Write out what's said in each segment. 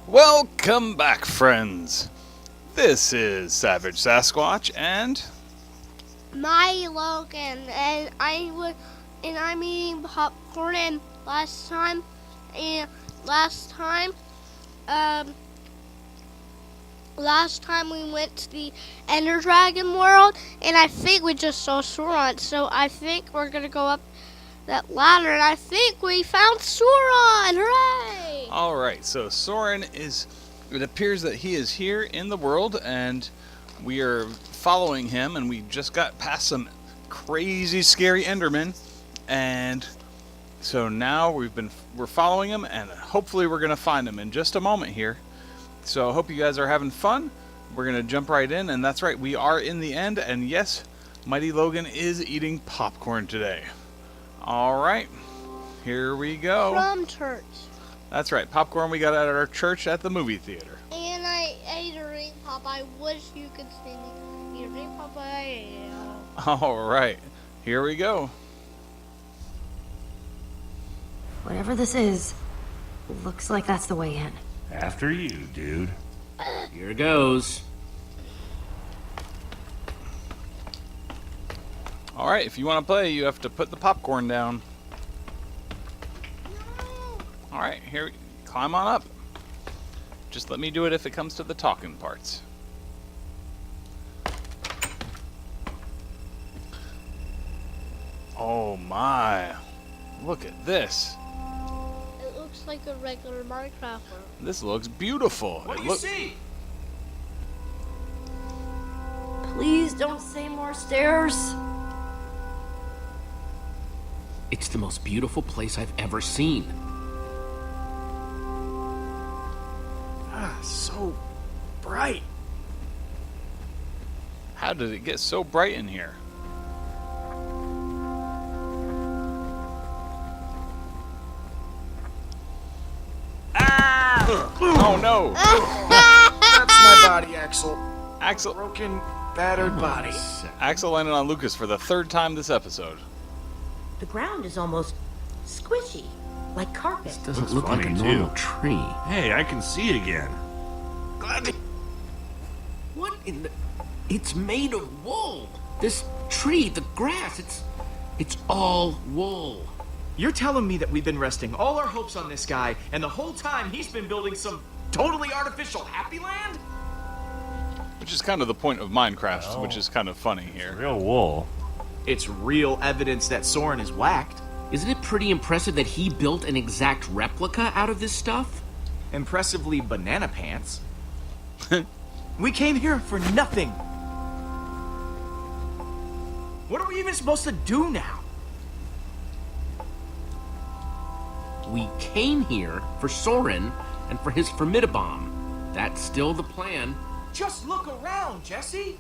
Welcome back, friends. This is Savage Sasquatch, and My Logan, and I'm eating popcorn. And last time, um, last time we went to the Ender Dragon world, and I think we just saw Sauron. So I think we're gonna go up that ladder, and I think we found Sauron. Hooray! all right. So Soren is. It appears that he is here in the world, and we are following him. And we just got past some crazy, scary Endermen, and so now we're following him, and hopefully we're gonna find him in just a moment here. So I hope you guys are having fun. We're gonna jump right in, and that's right, we are in the end. And yes, Mighty Logan is eating popcorn today. All right, here we go. From church. That's right, popcorn we got at our church at the movie theater. And I ate a ring pop. I wish you could see me. Eat a ring pop. All right, here we go. Whatever this is, looks like that's the way in. After you, dude. Here goes. All right, if you want to play, you have to put the popcorn down. All right, here, climb on up. Just let me do it if it comes to the talking parts. Oh my, look at this. It looks like a regular Minecraft world. This looks beautiful. What do you see? Please don't say more stairs. It's the most beautiful place I've ever seen. So bright. How did it get so bright in here? Oh no! That's my body, Axel. Axel Broken, battered body. Axel landed on Lucas for the third time this episode. The ground is almost squishy, like carpet. Doesn't Looks look like a funny, normal too. tree. Hey, I can see it again. Glad to... What in the... It's made of wool. This tree, the grass, it's all wool. You're telling me that we've been resting all our hopes on this guy, and the whole time he's been building some totally artificial happy land? Which is kind of the point of Minecraft, Well, which is kind of funny here. Real wool. It's real evidence that Soren is whacked. Isn't it pretty impressive that he built an exact replica out of this stuff? Impressively banana pants. We came here for nothing. What are we even supposed to do now? We came here for Soren and for his Formidabomb. That's still the plan. Just look around, Jesse.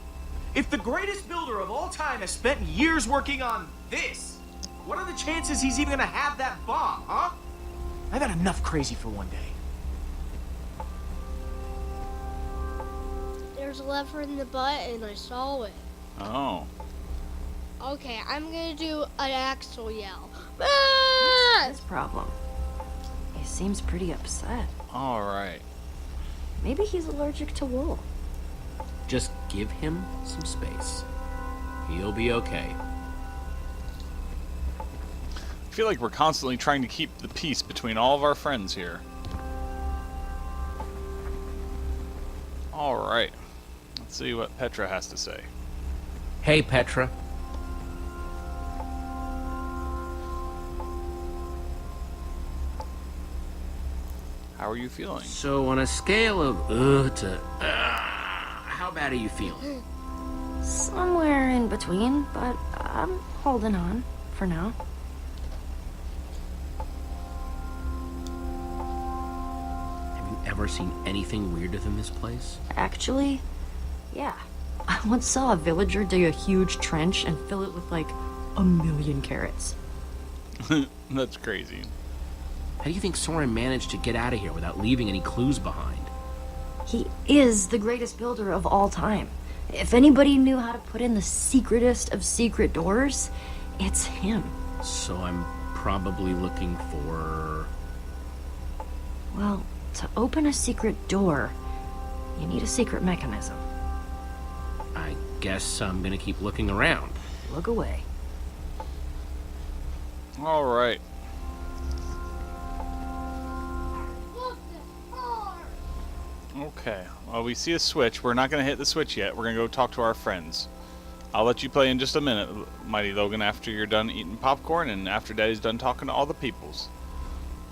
If the greatest builder of all time has spent years working on this, what are the chances he's even gonna have that bomb, huh? I've had enough crazy for one day. There's a lever in the butt, and I saw it. Oh. Okay, I'm gonna do an Axel yell. Ah! His problem. He seems pretty upset. All right. Maybe he's allergic to wool. Just give him some space. He'll be okay. I feel like we're constantly trying to keep the peace between all of our friends here. All right. Let's see what Petra has to say. Hey, Petra. How are you feeling? So, on a scale of to how bad are you feeling? Somewhere in between, but I'm holding on for now. Have you ever seen anything weirder than this place? Actually, yeah. I once saw a villager dig a huge trench and fill it with like 1,000,000 carrots. That's crazy. How do you think Soren managed to get out of here without leaving any clues behind? He is the greatest builder of all time. If anybody knew how to put in the secretest of secret doors, it's him. So I'm probably looking for... Well, To open a secret door, you need a secret mechanism. I guess I'm gonna keep looking around. Look away. All right. Look, this door. Okay. Well, we see a switch. We're not going to hit the switch yet. We're going to go talk to our friends. I'll let you play in just a minute, Mighty Logan, after you're done eating popcorn and after Daddy's done talking to all the peoples.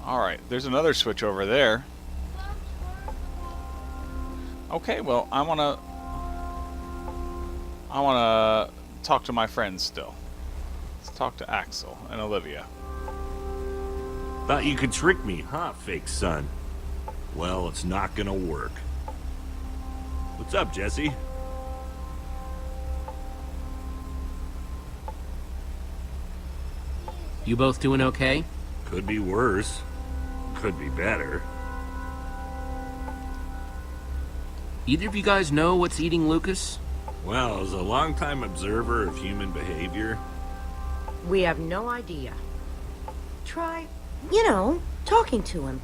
Alright, there's another switch over there. Okay, well, I wanna talk to my friends still. Let's talk to Axel and Olivia. Thought you could trick me, huh, fake son? Well, it's not gonna work. What's up, Jesse? You both doing okay? Could be worse. Could be better. Either of you guys know what's eating Lucas? Well, as a longtime observer of human behavior, We have no idea. Try, talking to him.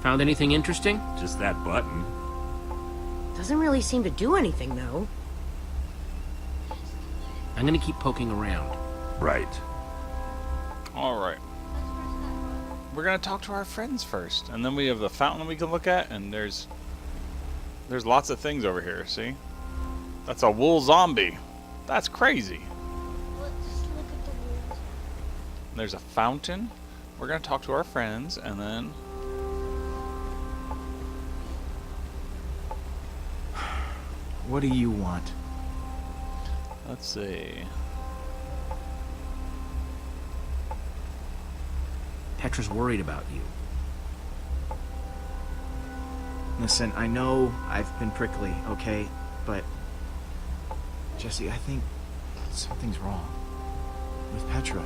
Found anything interesting? just that button. Doesn't really seem to do anything, though. I'm gonna keep poking around. Right. Alright. We're going to talk to our friends first. And then we have the fountain we can look at. And there's lots of things over here, see? That's a wool zombie. That's crazy. Let's look at the walls. There's a fountain. We're going to talk to our friends. And then... What do you want? let's see. Petra's worried about you. Listen, I know I've been prickly, okay? But, Jesse, I think something's wrong with Petra.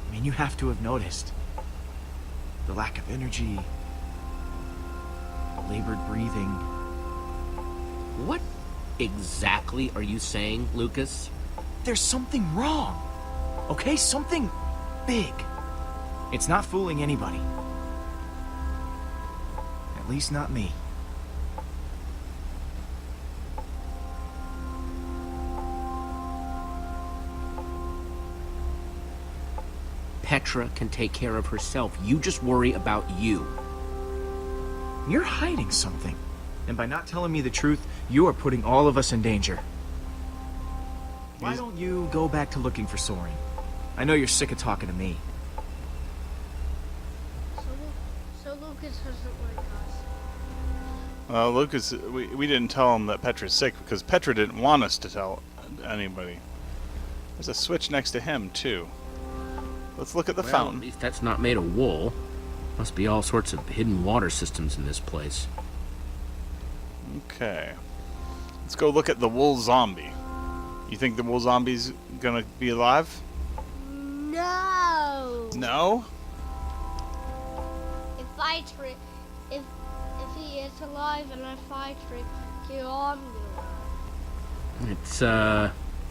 I mean, you have to have noticed the lack of energy, the labored breathing. What exactly are you saying, Lucas? There's something wrong, okay? Something big. It's not fooling anybody. At least not me. Petra can take care of herself. You just worry about you. You're hiding something. And by not telling me the truth, you are putting all of us in danger. Why don't you go back to looking for Soren? I know you're sick of talking to me. So Lucas doesn't like us. Lucas, we didn't tell him that Petra's sick because Petra didn't want us to tell anybody. There's a switch next to him, too. Let's look at the Well, fountain. at least that's not made of wool. Must be all sorts of hidden water systems in this place. Okay. Let's go look at the wool zombie. You think the wool zombie's gonna be alive? No. No? If he is alive and if I trick you, I'm gonna. It's,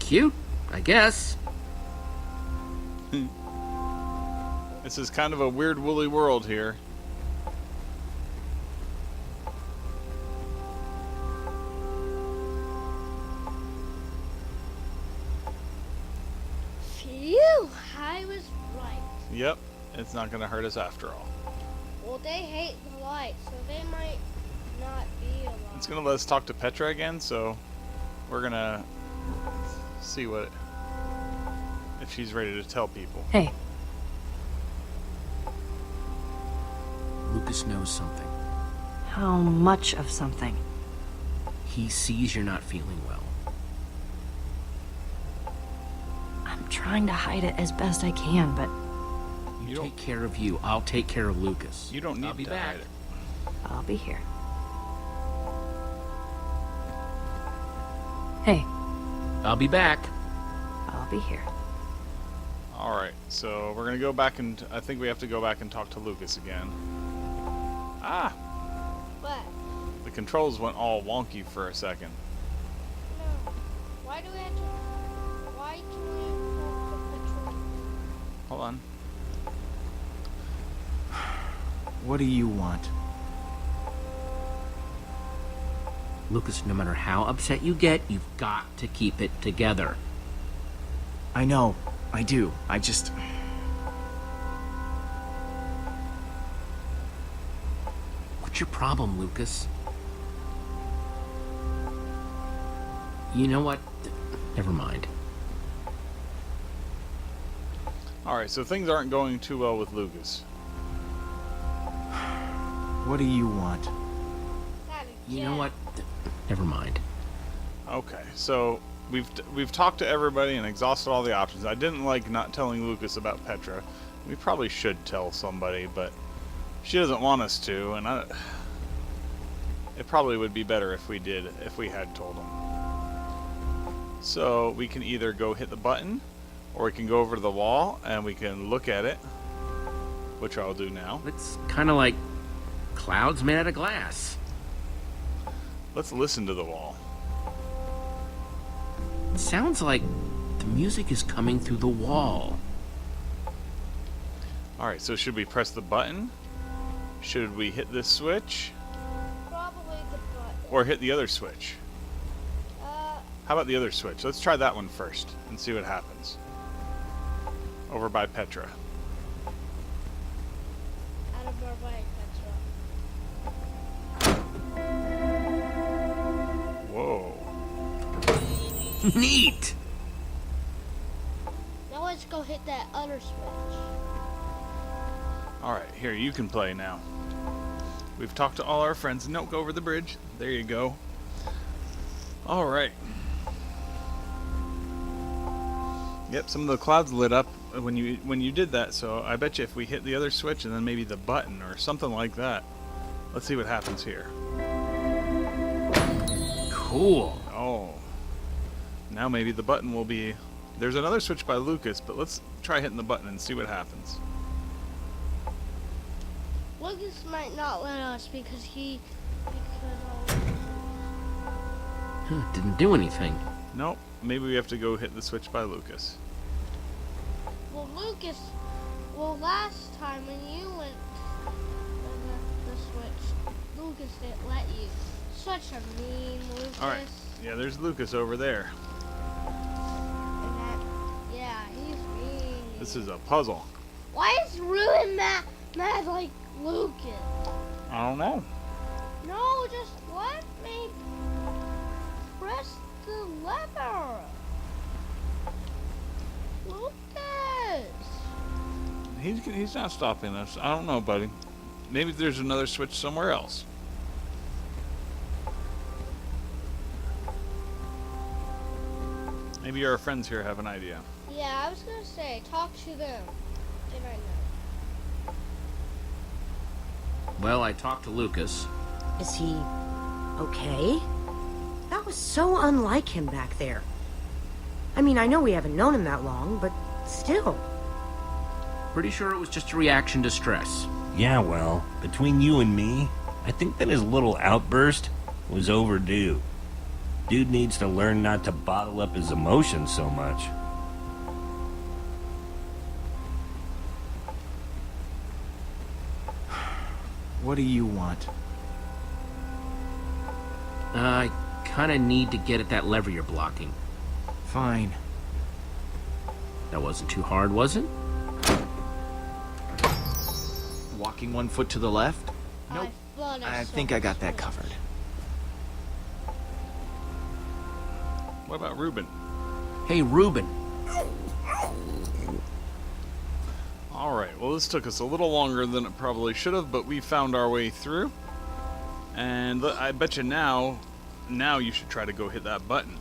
cute, I guess. This is kind of a weird woolly world here. Phew, I was right. Yep, it's not gonna hurt us after all. Well, they hate the light, so they might not be alive. It's gonna let us talk to Petra again, so we're gonna see if she's ready to tell people. Hey, Lucas knows something. how much of something? He sees you're not feeling well. I'm trying to hide it as best I can, but You You don't- take care of you. I'll take care of Lucas. You don't need I'll be to back. hide it. I'll be here. Hey, I'll be back. I'll be here. Alright, so we're gonna go back and I think we have to go back and talk to Lucas again. Ah! But The controls went all wonky for a second. no, why do we have to? Why can we talk to Petra? fun. What do you want? Lucas, no matter how upset you get, you've got to keep it together. I know. I do. I just... What's your problem, Lucas? You know what? Never mind. Alright, so things aren't going too well with Lucas. What do you want? You know what? Never mind. Okay, so we've talked to everybody and exhausted all the options. I didn't like not telling Lucas about Petra. We probably should tell somebody, but she doesn't want us to, and it probably would be better if we did, if we had told him. So we can either go hit the button, or we can go over to the wall and we can look at it, which I'll do now. It's kind of like clouds made out of glass. Let's listen to the wall. It sounds like the music is coming through the wall. Alright, so should we press the button? Should we hit this switch? Probably the button. Or hit the other switch? How about the other switch? Let's try that one first and see what happens. Over by Petra. Out of our way, Petra. Whoa. Neat! Now let's go hit that other switch. Alright, here, you can play now. We've talked to all our friends. No, go over the bridge. There you go. Alright. Yep, some of the clouds lit up when you did that, so I bet you if we hit the other switch and then maybe the button or something like that. Let's see what happens here. Cool. Oh. Now maybe the button will be... There's another switch by Lucas, but let's try hitting the button and see what happens. Lucas might not let us because Didn't do anything. Nope. Maybe we have to go hit the switch by Lucas. Well, last time when you went the switch, Lucas didn't let you. Such a mean Lucas. Alright. Yeah, there's Lucas over there. Yeah, he's mean. This is a puzzle. Why is Reuben mad like Lucas? I don't know. No, just let me press the lever. Lucas! He's not stopping us. I don't know, buddy. Maybe there's another switch somewhere else. Maybe our friends here have an idea. Yeah, I was gonna say, talk to them. They might know. Well, I talked to Lucas. Is he okay? That was so unlike him back there. I mean, I know we haven't known him that long, but still. Pretty sure it was just a reaction to stress. Yeah, well, between you and me, I think that his little outburst was overdue. Dude needs to learn not to bottle up his emotions so much. What do you want? I kind of need to get at that lever you're blocking. Fine. That wasn't too hard, was it? Walking 1 foot to the left? Nope. I think I got that covered. What about Reuben? Hey, Reuben. Alright, well this took us a little longer than it probably should have, but we found our way through. And I bet you now you should try to go hit that button.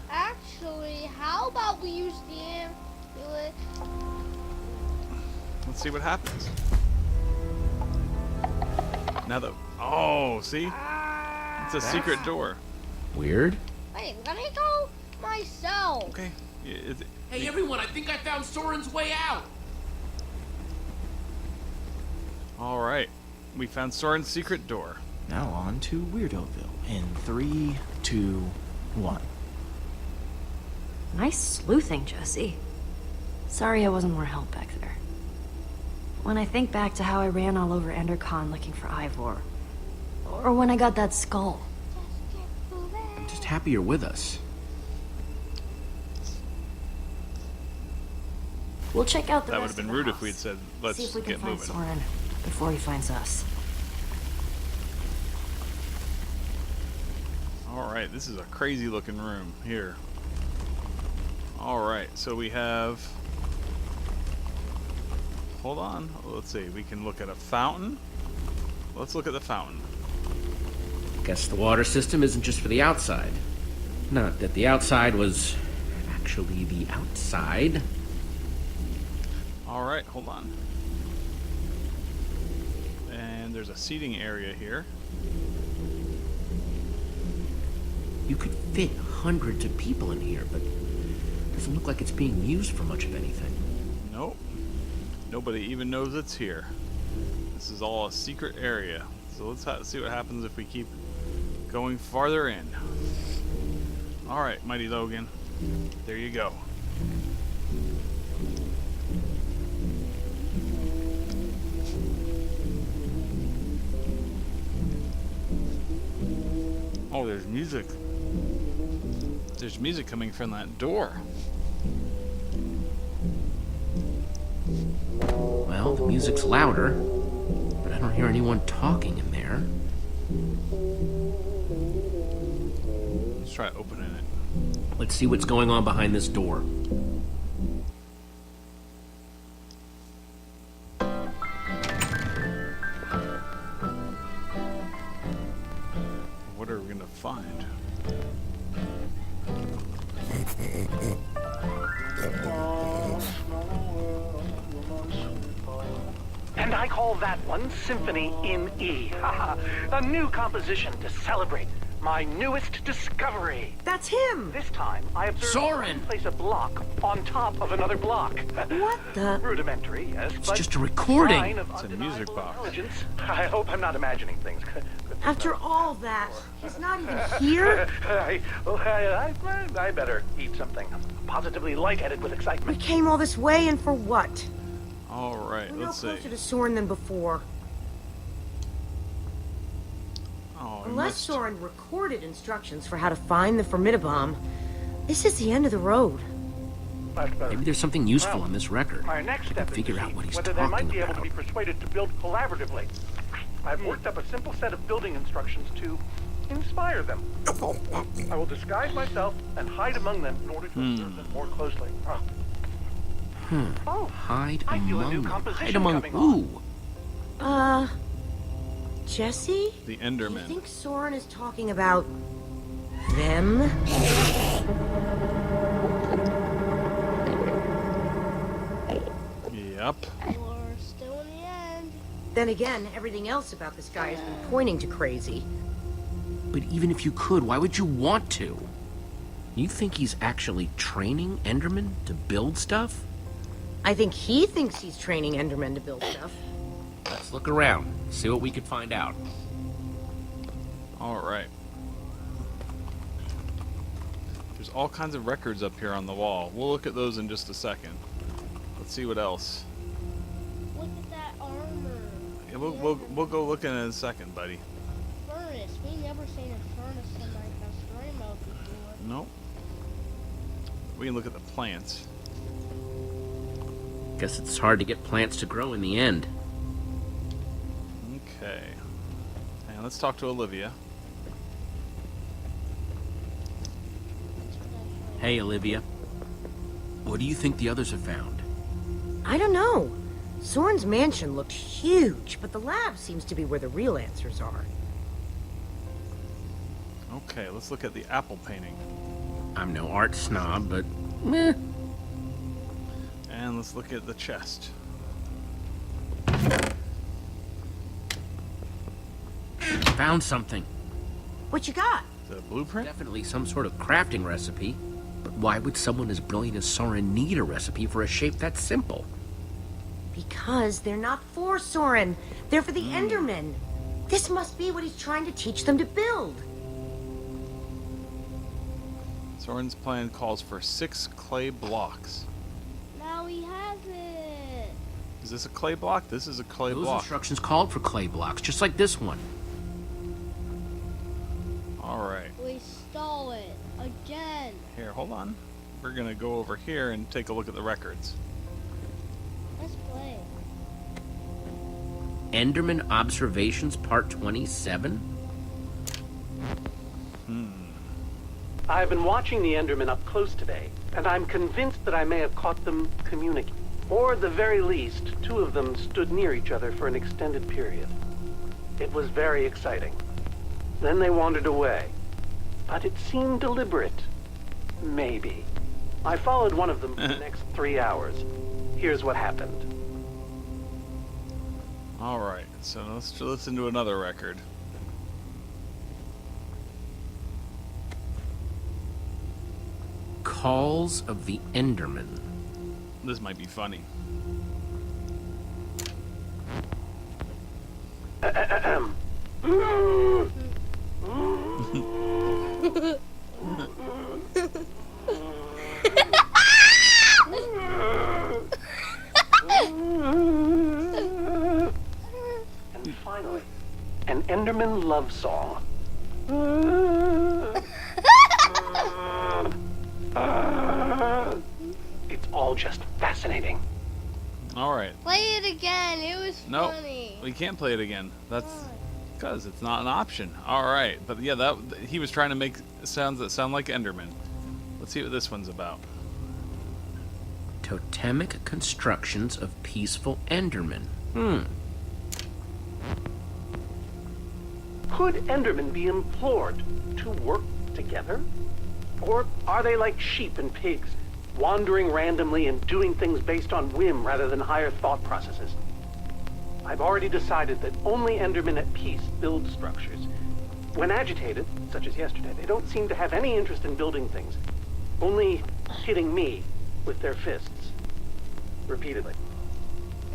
Actually, how about we use the ambulance? Let's see what happens. Now that... Oh, see? It's a secret door. Weird. Wait, let me go myself. Okay. Hey, everyone, I think I found Soren's way out. Alright. We found Soren's secret door. Now on to Weirdoville in 3, 2, 1. Nice sleuthing, Jesse. Sorry I wasn't more help back there. When I think back to how I ran all over Endercon looking for Ivor, or when I got that skull. I'm just happy you're with us. We'll check out the That would rest have been of the rude if house. we'd said, See let's if we can get find moving. Soren before he finds us. Alright, this is a crazy looking room here. Alright, so we have... Hold on, let's see, we can look at a fountain. Let's look at the fountain. Guess the water system isn't just for the outside. Not that the outside was actually the outside. Alright, hold on. And there's a seating area here. You could fit hundreds of people in here, but it doesn't look like it's being used for much of anything. Nope. Nobody even knows it's here. This is all a secret area. So let's see what happens if we keep going farther in. Alright, Mighty Logan. There you go. Oh, there's music. There's music coming from that door. Well, the music's louder, but I don't hear anyone talking in there. Let's try opening it. Let's see what's going on behind this door. What are we gonna find? And I call that one Symphony in E. A new composition to celebrate my newest discovery. That's him! This time, I observed Soren! him place a block on top of another block. What the? Rudimentary, yes, It's but just a recording. sign of It's a undeniable music box. intelligence. I hope I'm not imagining things. After all that, he's not even here? I better eat something. I'm positively lightheaded with We excitement. came all this way and for what? Alright, We're no let's see. closer to Soren than before. Oh, I Unless missed. Soren recorded instructions for how to find the Formidabomb, this is the end of the road. Much better. Maybe there's something useful in this record. My next I can step is figure to out see what he's whether they might talking be able to about. be persuaded to build collaboratively. I've worked up a simple set of building instructions to inspire them. I will disguise myself and hide among them in order to observe them more closely. Oh, Hide I feel a among new them. composition Hide among coming on. who? Jesse? The Do you Enderman. think Soren is talking about them? Yep. We're still in the end. Then again, everything else about this guy has been pointing to crazy. But even if you could, why would you want to? You think he's actually training Endermen to build stuff? I think he thinks he's training Endermen to build stuff. Let's look around, see what we can find out. Alright. There's all kinds of records up here on the wall. We'll look at those in just a second. Let's see what else. Look at that armor. Yeah, we'll go look in a second, buddy. Furnace. We never seen a furnace in like a story mode before. Nope. We can look at the plants. Guess it's hard to get plants to grow in the end. Okay. And let's talk to Olivia. Hey, Olivia. What do you think the others have found? I don't know. Soren's mansion looked huge, but the lab seems to be where the real answers are. Okay, let's look at the apple painting. I'm no art snob, but meh. And let's look at the chest. Found something. What you got? The blueprint? Definitely some sort of crafting recipe. But why would someone as brilliant as Soren need a recipe for a shape that simple? Because they're not for Soren. They're for the Endermen. This must be what he's trying to teach them to build. Soren's plan calls for 6 clay blocks. Now he has it. Is this a clay block? This is a clay Those block. instructions called for clay blocks, just like this one. Alright. We stole it again. Here, hold on. We're gonna go over here and take a look at the records. Let's play. Enderman Observations Part 27? I've been watching the Endermen up close today, and I'm convinced that I may have caught them communicating. Or at the very least, 2 of them stood near each other for an extended period. It was very exciting. Then they wandered away. But it seemed deliberate. Maybe. I followed one of them for the next 3 hours. Here's what happened. Alright, so let's listen to another record. Calls of the Enderman. This might be funny. And finally, an Enderman love song. It's all just fascinating. Alright. Play it again. It was Nope. funny. We can't play it again. That's because it's not an option. Alright. But yeah, that he was trying to make sounds that sound like Enderman. Let's see what this one's about. Totemic constructions of peaceful Endermen. Could Endermen be implored to work together? Or are they like sheep and pigs, wandering randomly and doing things based on whim rather than higher thought processes? I've already decided that only Endermen at peace build structures. When agitated, such as yesterday, they don't seem to have any interest in building things, only hitting me with their fists. Repeatedly.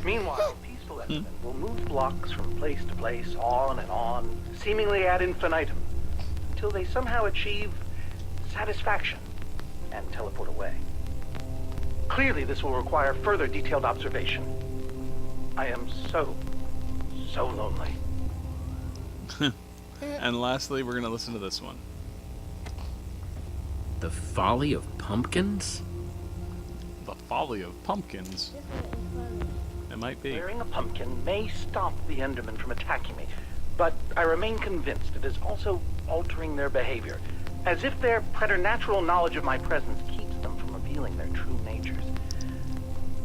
Meanwhile, peaceful Endermen will move blocks from place to place, on and on, seemingly ad infinitum, until they somehow achieve satisfaction and teleport away. Clearly, this will require further detailed observation. I am so lonely. And lastly, we're gonna listen to this one. The Folly of Pumpkins? The Folly of Pumpkins. This one is funny. It might be. Wearing a pumpkin may stop the Endermen from attacking me, but I remain convinced it is also altering their behavior, as if their preternatural knowledge of my presence keeps them from revealing their true natures.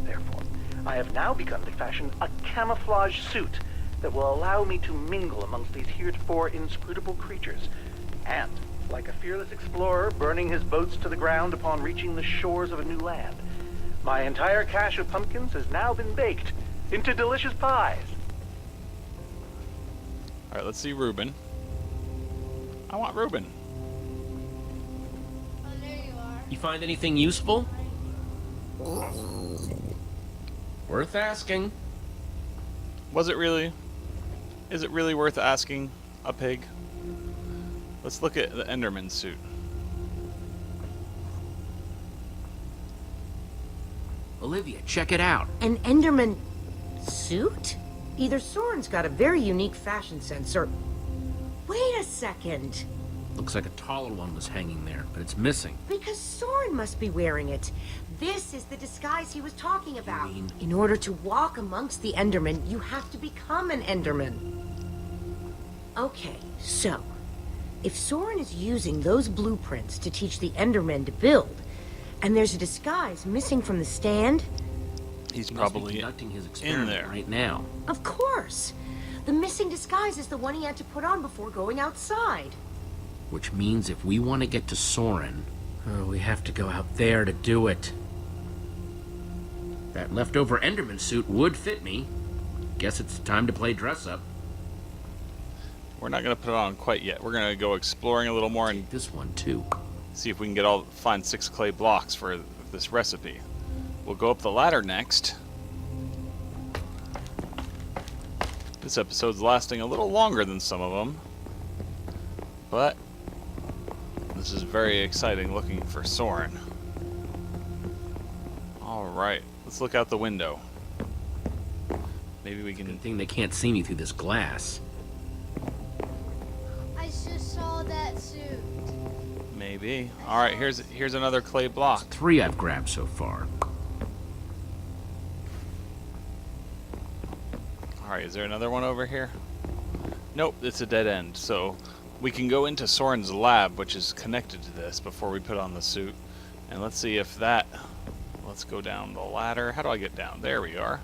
Therefore, I have now begun to fashion a camouflage suit that will allow me to mingle amongst these heretofore inscrutable creatures, and, like a fearless explorer burning his boats to the ground upon reaching the shores of a new land, my entire cache of pumpkins has now been baked into delicious pies. Alright, let's see Reuben. I want Reuben. Oh, there you are. You find anything useful? Worth asking. Was it really? Is it really worth asking a pig? Let's look at the Enderman suit. Olivia, check it out. An Enderman suit? Either Soren's got a very unique fashion sense, or... Wait a second. Looks like a taller one was hanging there, but it's missing. Because Soren must be wearing it. This is the disguise he was talking about. mean- In order to walk amongst the Endermen, you have to become an Enderman. Okay, so... If Soren is using those blueprints to teach the Endermen to build, and there's a disguise missing from the stand, He's He must be probably conducting his experiment there. right now. of course. The missing disguise is the one he had to put on before going outside. Which means if we want to get to Soren, we have to go out there to do it. That leftover Enderman suit would fit me. Guess it's time to play dress up. We're not gonna put it on quite yet. We're gonna go exploring a little more and This one too. see if we can find 6 clay blocks for this recipe. We'll go up the ladder next. This episode's lasting a little longer than some of them, but This is very exciting looking for Soren. Alright, let's look out the window. Maybe we can... Good thing they can't see me through this glass. I just saw that suit. Maybe. Alright, here's another clay block. 3 I've grabbed so far. Alright, is there another one over here? Nope, it's a dead end. So we can go into Soren's lab, which is connected to this, before we put on the suit. And let's see if that... Let's go down the ladder. How do I get down? There we are.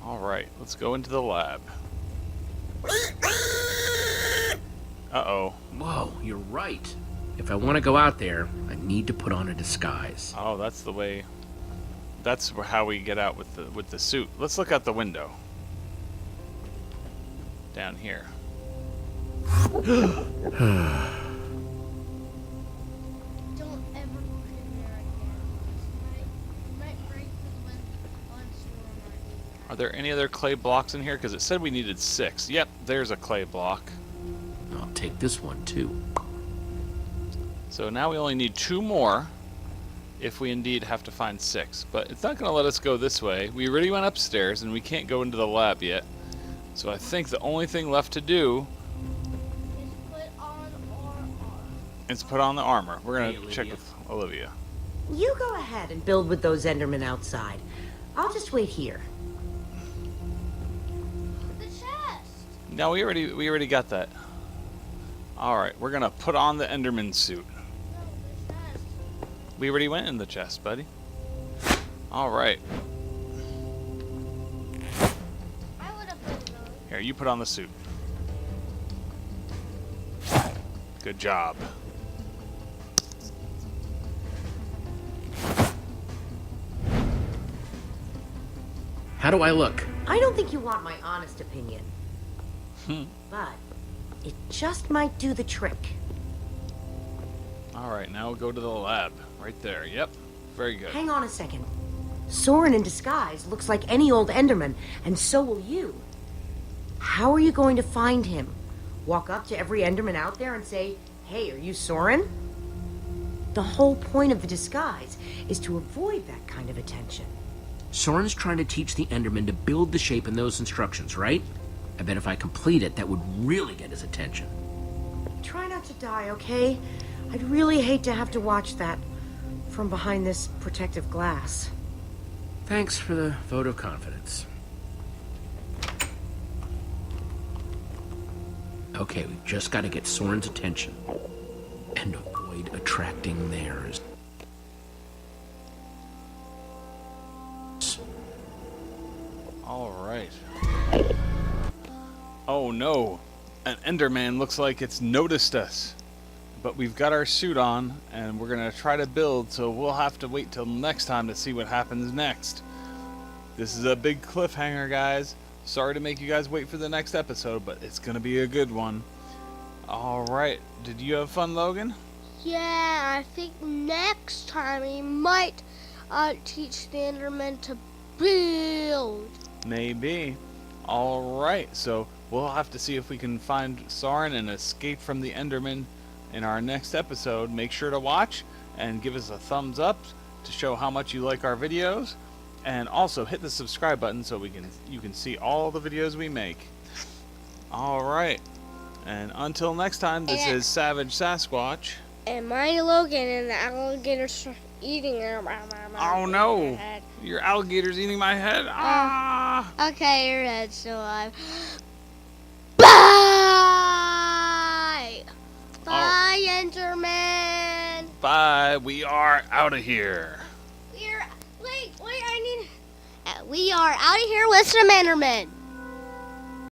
Alright, let's go into the lab. Uh-oh. Whoa, you're right. If I want to go out there, I need to put on a disguise. Oh, that's the way. That's how we get out with the suit. Let's look out the window. Down here. Don't ever look in there again. Might break the lens on Soren. Are there any other clay blocks in here? Because it said we needed 6. Yep, there's a clay block. I'll take this one too. So now we only need 2 more if we indeed have to find 6. But it's not going to let us go this way. We already went upstairs and we can't go into the lab yet. So I think the only thing left to do is put on the armor. We're going to check with Olivia. You go ahead and build with those Endermen outside. I'll just wait here. The chest. No, we already got that. Alright, we're going to put on the Enderman suit. No, the chest. We already went in the chest, buddy. Alright. I would have put those. Here, you put on the suit. Good job. How do I look? I don't think you want my honest opinion. But it just might do the trick. Alright, now we'll go to the lab. Right there. Yep. Very good. Hang on a second. Soren in disguise looks like any old Enderman, and so will you. How are you going to find him? Walk up to every Enderman out there and say, "Hey, are you Soren?" The whole point of the disguise is to avoid that kind of attention. Soren's trying to teach the Enderman to build the shape in those instructions, right? I bet if I complete it, that would really get his attention. Try not to die, okay? I'd really hate to have to watch that from behind this protective glass. Thanks for the vote of confidence. Okay, we've just got to get Soren's attention and avoid attracting theirs. Alright. Oh no. An Enderman looks like it's noticed us. But we've got our suit on, and we're going to try to build, so we'll have to wait till next time to see what happens next. This is a big cliffhanger, guys. Sorry to make you guys wait for the next episode, but it's going to be a good one. Alright. Did you have fun, Logan? Yeah, I think next time we might teach the Endermen to build. Maybe. Alright, so we'll have to see if we can find Soren and escape from the Enderman in our next episode. Make sure to watch and give us a thumbs up to show how much you like our videos, and also hit the subscribe button so you can see all the videos we make. Alright, and until next time, this is Savage Sasquatch. And my Logan, and the alligator's eating her. Oh no! Your alligator's eating my head. Ah! Okay, your head's still alive. Bye! Bye, Enderman! Bye, we are out of here. Wait, I need... we are out of here with some Endermen.